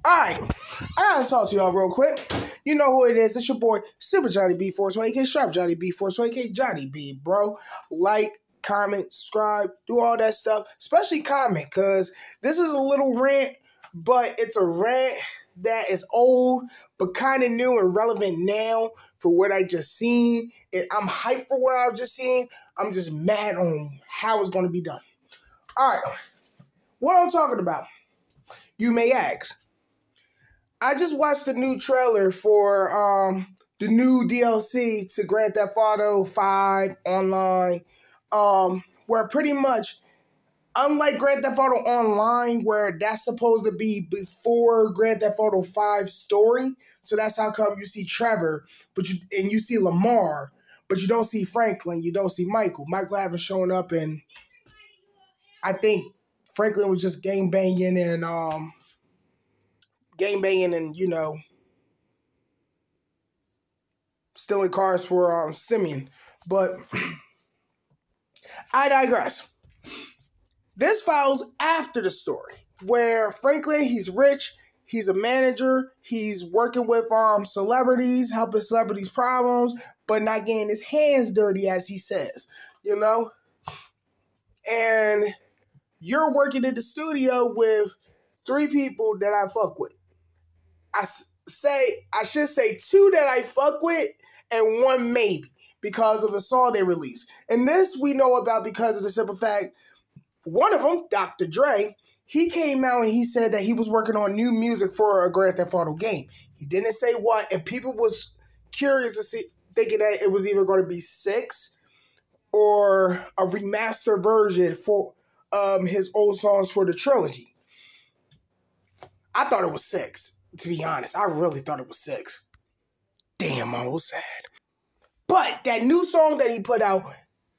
Alright, I gotta talk to y'all real quick. You know who it is. It's your boy, Silver Johnny B4, aka Sharp Johnny B4, aka Johnny B, bro. Like, comment, subscribe, do all that stuff. Especially comment, because this is a little rant, but it's a rant that is old, but kind of new and relevant now for what I just seen. And I'm hyped for what I've just seen. I'm just mad on how it's going to be done. Alright, what I'm talking about, you may ask. I just watched the new trailer for the new DLC to Grand Theft Auto 5 Online, where pretty much, unlike Grand Theft Auto Online, where that's supposed to be before Grand Theft Auto 5 story, so that's how come you see Trevor, and you see Lamar, but you don't see Franklin, you don't see Michael. Michael haven't shown up, and I think Franklin was just gang banging and, you know, stealing cars for Simeon. But I digress. This follows after the story, where Franklin, he's rich, he's a manager, he's working with celebrities, helping celebrities' problems, but not getting his hands dirty, as he says, you know? And you're working in the studio with 3 people that I fuck with. I should say 2 that I fuck with and 1 maybe because of the song they released. And this we know about because of the simple fact, one of them, Dr. Dre, he came out and he said that he was working on new music for a Grand Theft Auto game. He didn't say what, and people was curious to see, thinking that it was either going to be 6 or a remastered version for his old songs for the trilogy. I thought it was 6. To be honest, I really thought it was 6. Damn, I was sad. But that new song that he put out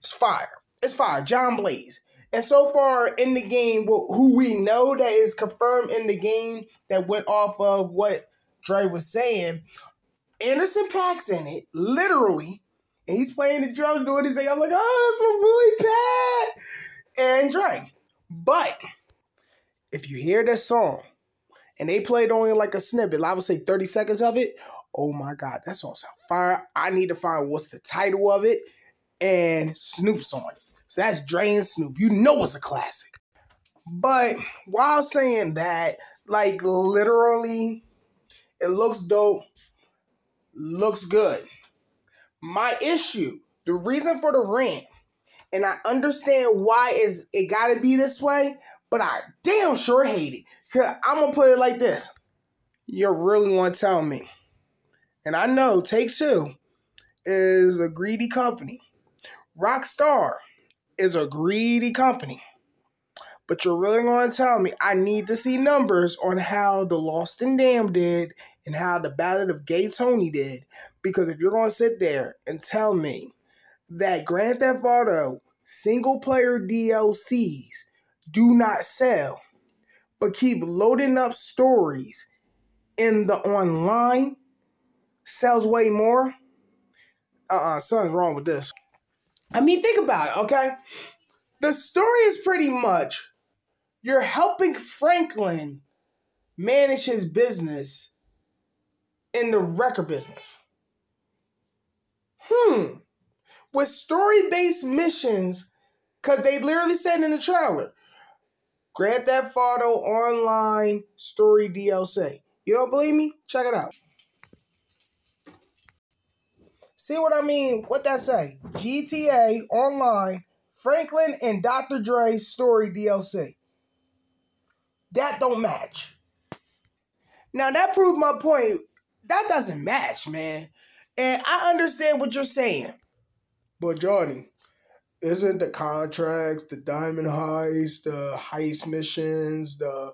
is fire. It's fire. John Blaze. And so far in the game, who we know that is confirmed in the game that went off of what Dre was saying, Anderson .Paak's in it, literally. And he's playing the drums, doing his thing. I'm like, oh, that's my boy Pat. And Dre. But if you hear this song, and they played only like a snippet, I would say 30 seconds of it. Oh my God, that song sounds fire. I need to find what's the title of it, and Snoop's on it. So that's Dre and Snoop. You know it's a classic. But while saying that, like literally, it looks dope, looks good. My issue, the reason for the rant, and I understand why it gotta be this way, but I damn sure hate it. Cause I'm gonna put it like this. You really want to tell me, and I know Take-Two is a greedy company. Rockstar is a greedy company. But you're really going to tell me I need to see numbers on how the Lost and Damned did and how the Ballad of Gay Tony did. Because if you're going to sit there and tell me that Grand Theft Auto single-player DLCs do not sell, but keep loading up stories in the online sells way more, something's wrong with this. I mean, think about it, okay? The story is pretty much you're helping Franklin manage his business in the record business. With story-based missions, because they literally said in the trailer, Grand Theft Auto Online Story DLC. You don't believe me? Check it out. See what I mean? What that say? GTA Online, Franklin and Dr. Dre Story DLC. That don't match. Now that proved my point. That doesn't match, man. And I understand what you're saying. But Johnny, isn't the contracts, the diamond heist, the heist missions, the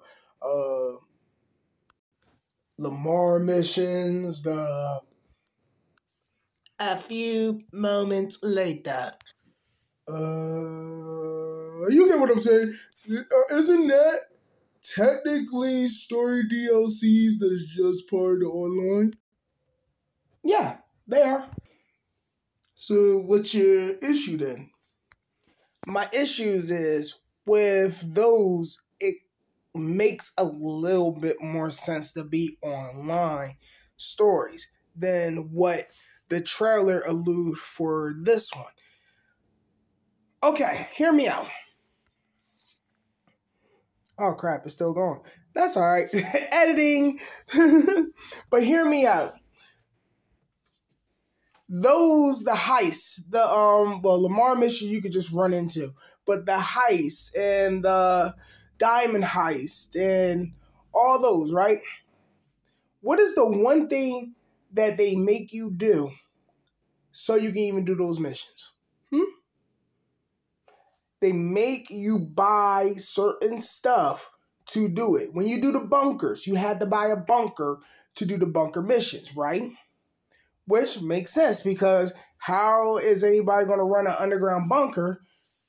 Lamar missions, a few moments later. You get what I'm saying? Isn't that technically story DLCs that's just part of the online? Yeah, they are. So what's your issue then? My issues is with those, makes a little bit more sense to be online stories than what the trailer allude for this one. Okay, hear me out. Oh crap, it's still going. That's all right. Editing. But hear me out. The heists, Lamar mission you could just run into, but the heist and the diamond heist and all those, right? What is the one thing that they make you do so you can even do those missions? They make you buy certain stuff to do it. When you do the bunkers, you had to buy a bunker to do the bunker missions, right? Which makes sense because how is anybody going to run an underground bunker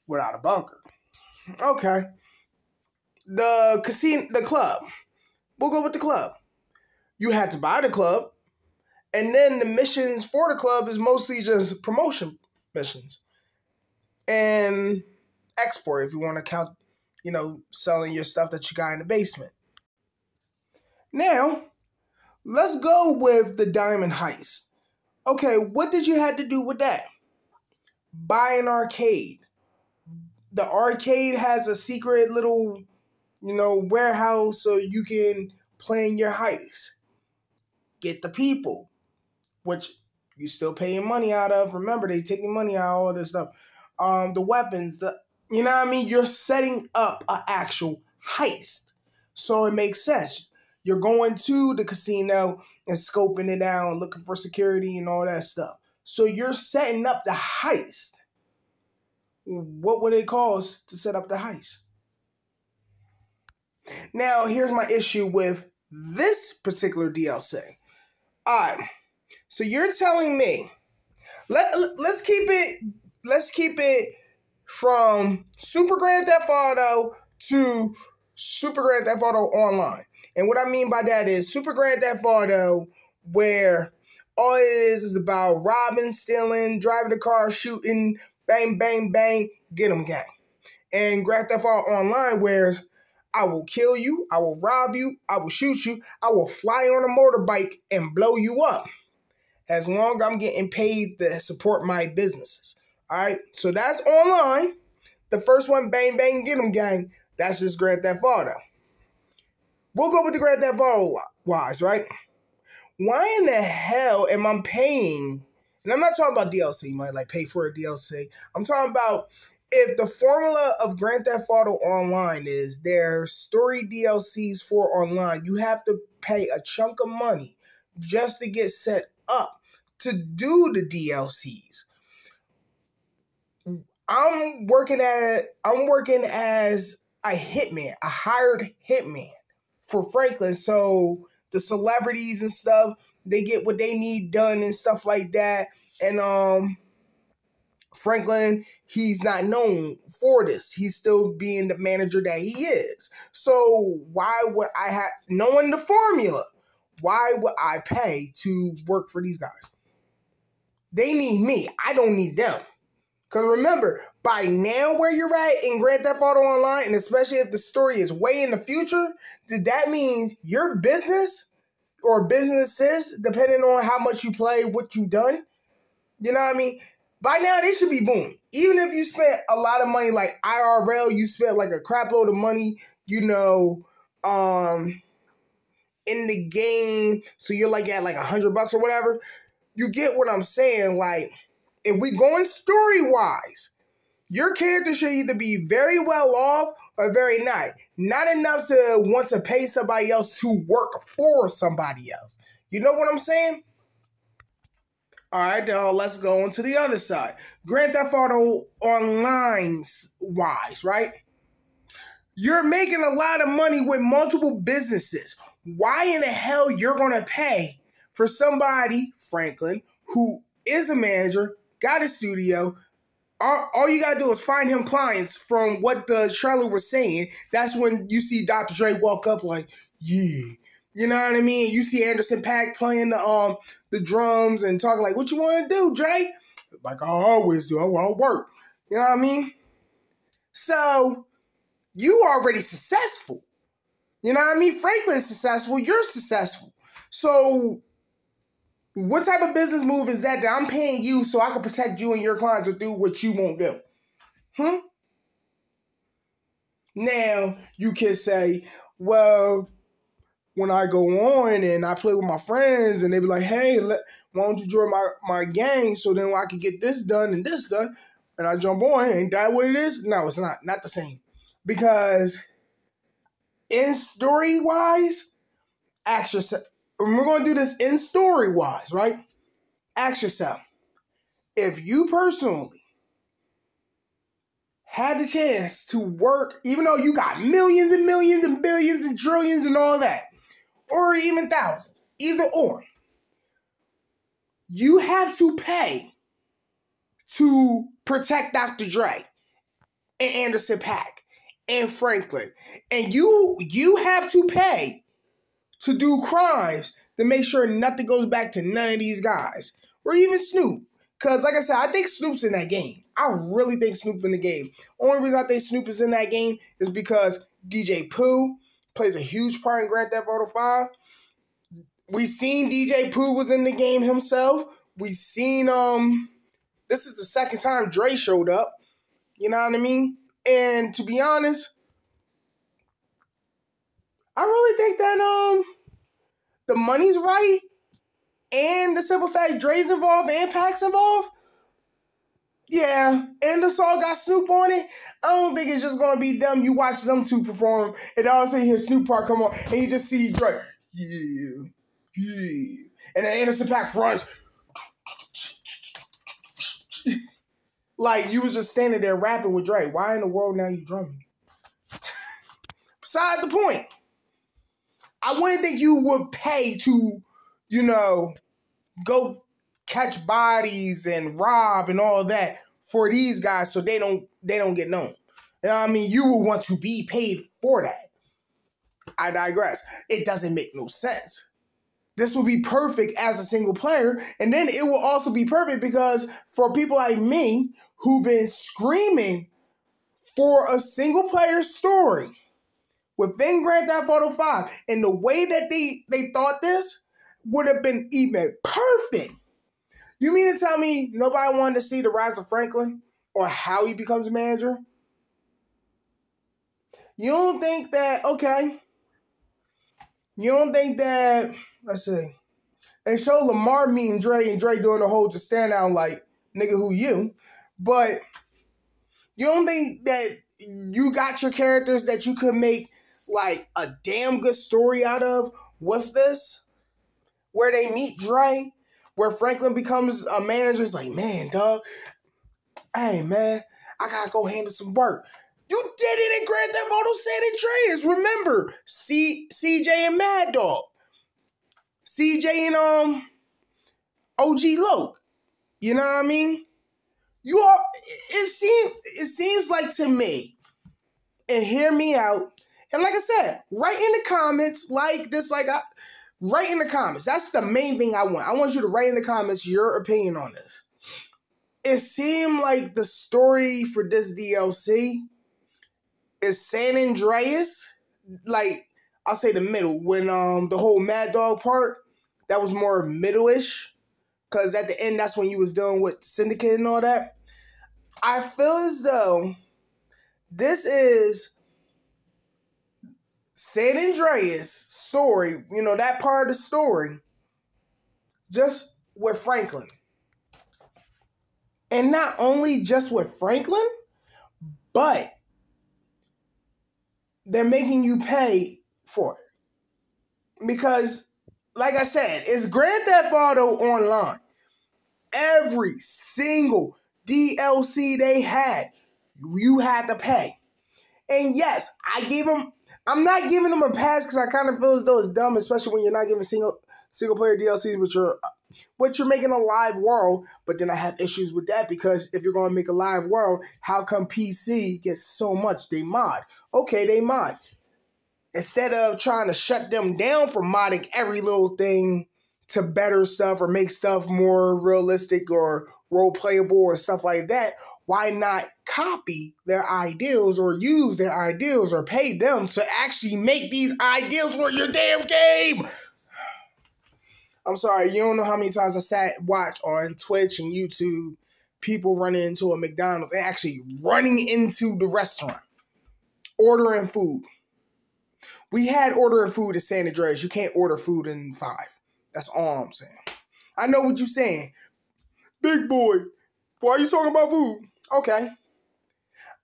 without a bunker? Okay. The casino, the club. We'll go with the club. You had to buy the club. And then the missions for the club is mostly just promotion missions. And export, if you want to count, selling your stuff that you got in the basement. Now, let's go with the diamond heist. Okay, what did you have to do with that? Buy an arcade. The arcade has a secret little, warehouse so you can plan your heist. Get the people, which you still paying money out of. Remember, they taking money out of all this stuff. The weapons, you know what I mean? You're setting up an actual heist. So it makes sense. You're going to the casino and scoping it out and looking for security and all that stuff. So you're setting up the heist. What would it cost to set up the heist? Now, here's my issue with this particular DLC. All right. So you're telling me, let's keep it from Super Grand Theft Auto to Super Grand Theft Auto Online. And what I mean by that is Super Grand Theft Auto, where all it is about robbing, stealing, driving the car, shooting, bang, bang, bang, get 'em gang. And Grand Theft Auto Online, where I will kill you, I will rob you, I will shoot you, I will fly on a motorbike and blow you up. As long as I'm getting paid to support my businesses. All right, so that's online. The first one, bang, bang, get 'em gang. That's just Grand Theft Auto. We'll go with the Grand Theft Auto wise, right? Why in the hell am I paying? And I'm not talking about DLC. You might pay for a DLC. I'm talking about if the formula of Grand Theft Auto Online is their story DLCs for online, you have to pay a chunk of money just to get set up to do the DLCs. I'm working as a hitman, a hired hitman for Franklin. So the celebrities and stuff, they get what they need done and stuff like that. And Franklin, he's not known for this. He's still being the manager that he is. So why would I have, knowing the formula, why would I pay to work for these guys? They need me. I don't need them. Because remember, by now where you're at in Grand Theft Auto Online, and especially if the story is way in the future, that means your business or businesses, depending on how much you play, what you've done, you know what I mean? By now, they should be booming. Even if you spent a lot of money, like IRL, you spent like a crap load of money, in the game, so you're at $100 or whatever. You get what I'm saying? If we going story-wise, your character should either be very well off or very not. Not enough to want to pay somebody else to work for somebody else. You know what I'm saying? All right, now let's go on to the other side. Grand Theft Auto Online-wise, right? You're making a lot of money with multiple businesses. Why in the hell you're going to pay for somebody, Franklin, who is a manager, got a studio? All you gotta do is find him clients from what the trailer was saying. That's when you see Dr. Dre walk up yeah. You know what I mean? You see Anderson .Paak playing the drums and talking what you want to do, Dre? Like I always do. I want to work. You know what I mean? So, you already successful. You know what I mean? Franklin's successful. You're successful. So what type of business move is that I'm paying you so I can protect you and your clients to do what you won't do? Now, you can say, well, when I go on and I play with my friends and they be like, hey, why don't you join my gang so then I can get this done and this done, and I jump on, ain't that what it is? No, it's not the same. Because in story-wise, ask yourself, and we're going to do this in story-wise, right? Ask yourself, if you personally had the chance to work, even though you got millions and millions and billions and trillions and all that, or even thousands, either or, you have to pay to protect Dr. Dre and Anderson .Paak and Franklin. And you have to pay to do crimes to make sure nothing goes back to none of these guys. Or even Snoop. Because, like I said, I think Snoop's in that game. I really think Snoop in the game. Only reason I think Snoop is in that game is because DJ Pooh plays a huge part in Grand Theft Auto 5. We seen DJ Pooh was in the game himself. We seen, this is the second time Dre showed up. You know what I mean? And to be honest, I really think that, the money's right. And the simple fact Dre's involved and Pac's involved, yeah, and the song got Snoop on it, I don't think it's just going to be them. You watch them two perform, and all of a sudden you hear Snoop part come on, and you just see Dre, yeah, and then Anderson .Paak runs. Like, you was just standing there rapping with Dre. Why in the world now you drumming? Beside the point, I wouldn't think you would pay to, you know, go catch bodies and rob and all that for these guys so they don't get known. You know what I mean? You will want to be paid for that. I digress. It doesn't make no sense. This will be perfect as a single player, and then it will also be perfect because for people like me who've been screaming for a single player story within Grand Theft Auto 5, and the way that they thought this would have been even perfect. You mean to tell me nobody wanted to see the rise of Franklin or how he becomes a manager? You don't think that, okay, you don't think that, let's see, they show Lamar meeting Dre and Dre doing the whole just stand out like, nigga, who you? But you don't think that you got your characters that you could make like a damn good story out of with this? Where they meet Dre, where Franklin becomes a manager. It's like, man, dog, hey, man, I gotta go handle some work. You did it in Grand Theft Auto San Andreas. Remember, CJ and Mad Dog. CJ and OG Loke. You know what I mean? It seems like to me, and hear me out, and like I said, write in the comments, write in the comments. That's the main thing I want. I want you to write in the comments your opinion on this. It seemed like the story for this DLC is San Andreas. Like, I'll say the middle. When the whole Mad Dog part, that was more middle-ish. Because at the end, that's when you was dealing with Syndicate and all that. I feel as though this is San Andreas' story, you know, that part of the story, just with Franklin. And not only just with Franklin, but they're making you pay for it. Because, like I said, it's Grand Theft Auto Online. Every single DLC they had, you had to pay. And yes, I'm not giving them a pass because I kind of feel as though it's dumb, especially when you're not giving single player DLCs but you're making a live world. But then I have issues with that because if you're going to make a live world, how come PC gets so much? They mod. Okay, they mod. Instead of trying to shut them down for modding every little thing to better stuff or make stuff more realistic or role playable or stuff like that, why not copy their ideals or use their ideals or pay them to actually make these ideals for your damn game? I'm sorry, you don't know how many times I watch on Twitch and YouTube people running into a McDonald's and actually running into the restaurant, ordering food. We had ordering food at San Andreas. You can't order food in 5. That's all I'm saying. I know what you're saying. Big boy, why are you talking about food? Okay.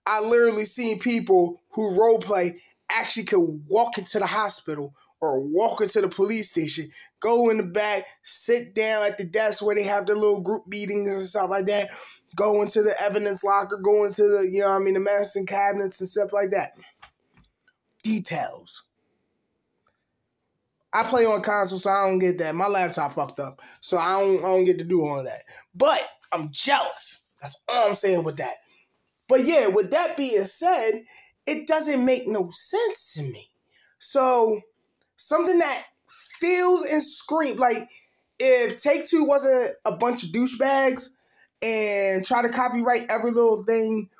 I literally seen people who role play actually could walk into the hospital or walk into the police station, go in the back, sit down at the desk where they have their little group meetings and stuff like that, go into the evidence locker, go into the, the medicine cabinets and stuff like that. Details. I play on console, so I don't get that. My laptop fucked up, so I don't get to do all of that. But I'm jealous. That's all I'm saying with that. But yeah, with that being said, it doesn't make no sense to me. So something that feels and screams, like if Take-Two wasn't a bunch of douchebags and try to copyright every little thing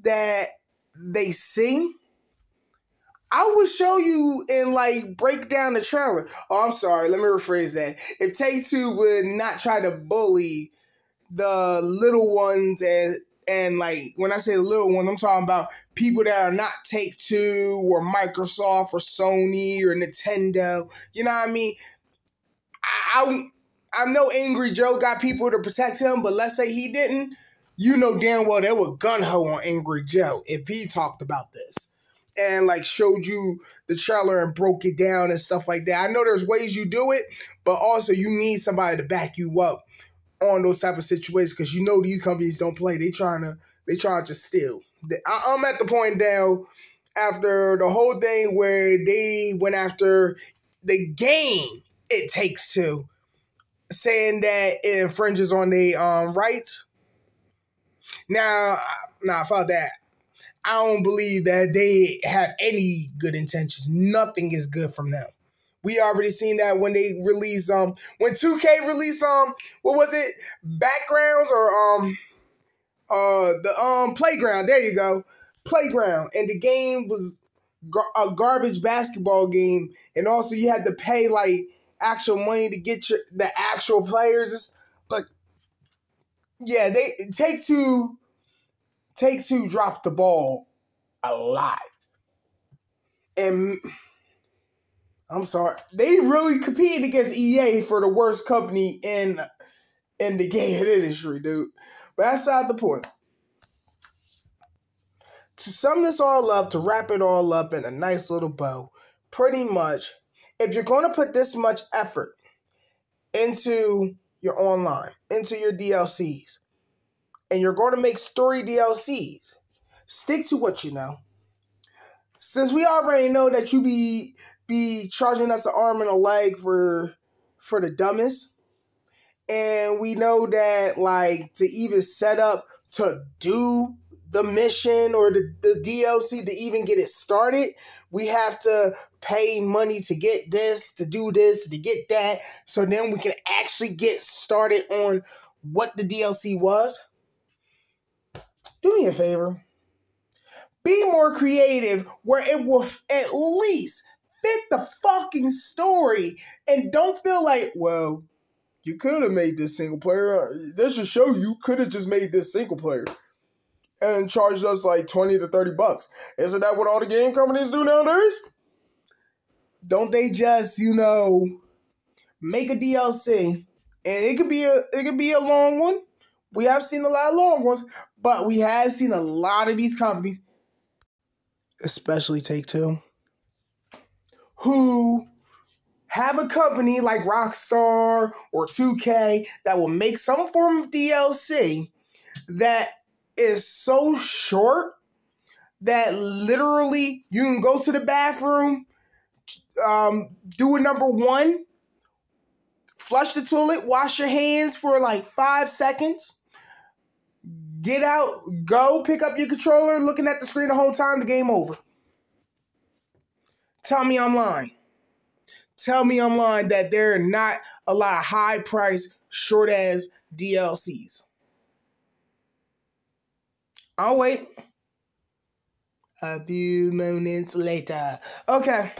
that they see, I would show you and break down the trailer. Oh, I'm sorry. Let me rephrase that. If Take-Two would not try to bully the little ones and when I say little ones, I'm talking about people that are not Take-Two or Microsoft or Sony or Nintendo. You know what I mean? I know Angry Joe got people to protect him, but let's say he didn't. You know damn well they would gun-ho on Angry Joe if he talked about this and showed you the trailer and broke it down and stuff like that. I know there's ways you do it, but also you need somebody to back you up on those type of situations because these companies don't play. They trying to steal. I'm at the point now after the whole thing where they went after the game It Takes Two, saying that it infringes on their rights. Now, fuck that. I don't believe that they have any good intentions. Nothing is good from them. We already seen that when they released when 2K released what was it? Backgrounds or the Playground. There you go. Playground. And the game was a garbage basketball game, and also you had to pay actual money to get the actual players. It's yeah, Take-Two dropped the ball a lot. And I'm sorry, they really competed against EA for the worst company in the game industry, dude. But that's not the point. To sum this all up, to wrap it all up in a nice little bow, pretty much, if you're going to put this much effort into your online, into your DLCs, and you're going to make story DLCs, stick to what you know. Since we already know that you be charging us an arm and a leg for the dumbest, and we know that to even set up to do the mission or the DLC to even get it started, we have to pay money to get this, to do this, to get that, so then we can actually get started on what the DLC was. Do me a favor. Be more creative where it will at least fit the fucking story and don't feel well, you could have made this single player. This should show you could have just made this single player and charged us $20 to $30. Isn't that what all the game companies do nowadays? Don't they just, make a DLC and it could be a long one. We have seen a lot of long ones, but we have seen a lot of these companies, especially Take-Two, who have a company like Rockstar or 2K that will make some form of DLC that is so short that literally you can go to the bathroom, do a number 1, flush the toilet, wash your hands for 5 seconds, get out, go pick up your controller, looking at the screen the whole time, the game over. Tell me I'm lying. Tell me I'm lying that they're not a lot of high-priced, short-ass DLCs. I'll wait. A few moments later. Okay.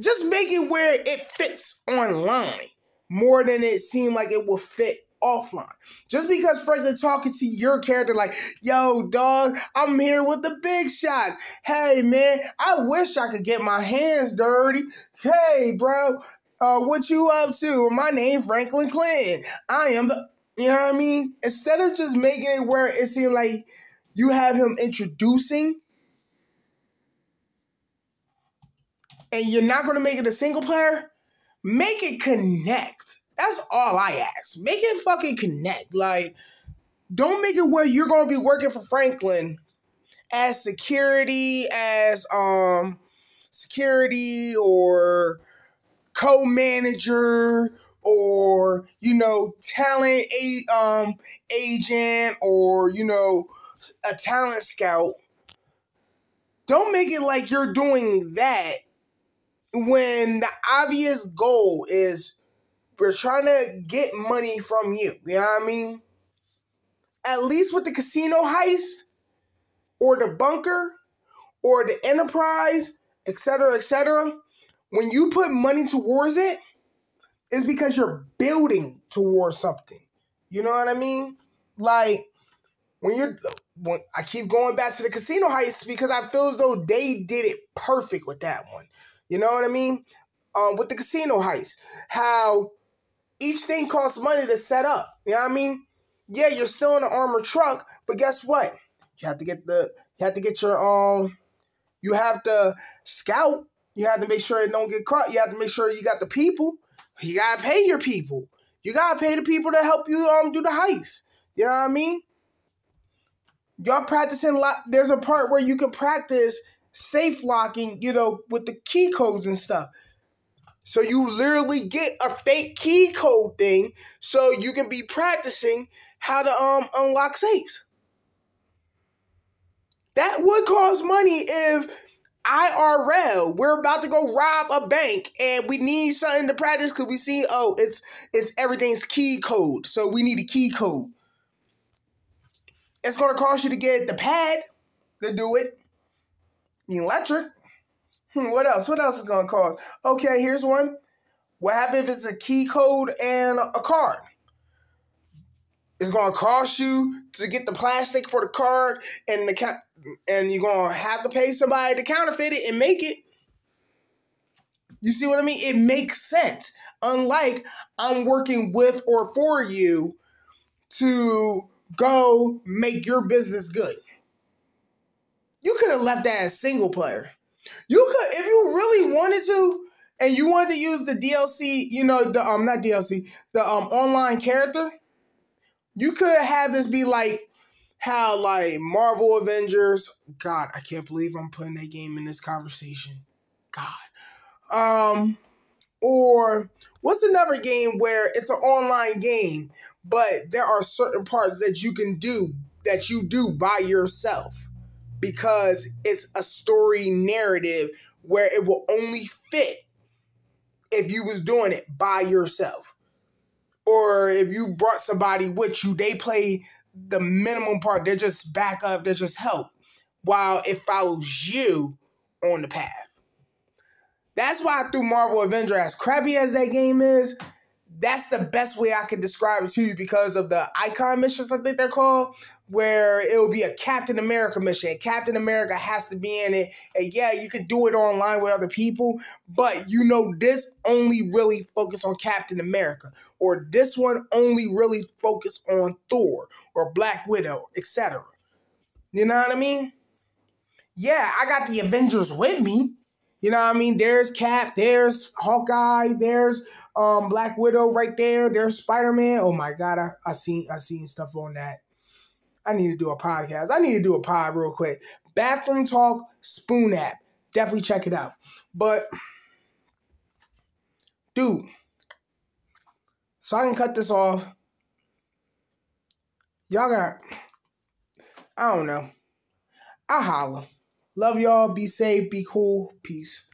Just make it where it fits online more than it seemed like it will fit offline. Just because Franklin talking to your character like, yo, dog, I'm here with the big shots. Hey, man, I wish I could get my hands dirty. Hey, bro, what you up to? My name Franklin Clinton. I am the, you know what I mean? Instead of just making it where it seemed like you have him introducing, and you're not going to make it a single player, make it connect. That's all I ask. Make it fucking connect. Like, don't make it where you're going to be working for Franklin as security, or co-manager, or, talent agent, or, a talent scout. Don't make it like you're doing that when the obvious goal is we're trying to get money from you. You know what I mean? At least with the casino heist, or the bunker, or the enterprise, etc., when you put money towards it, it's because you're building towards something. You know what I mean? Like, when I keep going back to the casino heist because I feel as though they did it perfect with that one. You know what I mean? With the casino heist, how each thing costs money to set up. You know what I mean? Yeah, you're still in an armored truck, but guess what? You have to scout. You have to make sure it don't get caught. You have to make sure you got the people. You gotta pay your people. You gotta pay the people to help you do the heist. You know what I mean? Y'all practicing. There's a part where you can practice safe locking, with the key codes and stuff. So you literally get a fake key code thing so you can be practicing how to unlock safes. That would cost money if IRL, we're about to go rob a bank and we need something to practice because we see, it's everything's key code. So we need a key code. It's going to cost you to get the pad to do it. The electric. What else? What else is going to cost? Okay, here's one. What happens if it's a key code and a card? It's going to cost you to get the plastic for the card and you're going to have to pay somebody to counterfeit it and make it. You see what I mean? It makes sense. Unlike I'm working with or for you to go make your business good. You could have left that as single player. You could, if you really wanted to, and you wanted to use the DLC, not DLC, the online character, you could have this be like how like Marvel Avengers. God, I can't believe I'm putting that game in this conversation. God. Or what's another game where it's an online game, but there are certain parts that you can do that you do by yourself because it's a story narrative where it will only fit if you was doing it by yourself. Or if you brought somebody with you, they play the minimum part. They're just backup, they're just help while it follows you on the path. That's why I threw Marvel Avenger, as crappy as that game is, that's the best way I can describe it to you because of the icon missions, I think they're called, where it'll be a Captain America mission. Captain America has to be in it. And yeah, you can do it online with other people, but this only really focus on Captain America. Or this one only really focus on Thor or Black Widow, etc. You know what I mean? Yeah, I got the Avengers with me. You know what I mean? There's Cap, there's Hawkeye, there's Black Widow right there, there's Spider-Man. Oh my God, I seen stuff on that. I need to do a podcast. I need to do a pod real quick. Bathroom Talk Spoon app. Definitely check it out. But, dude, so I can cut this off. Y'all got, I don't know. I'll holla. Love y'all. Be safe. Be cool. Peace.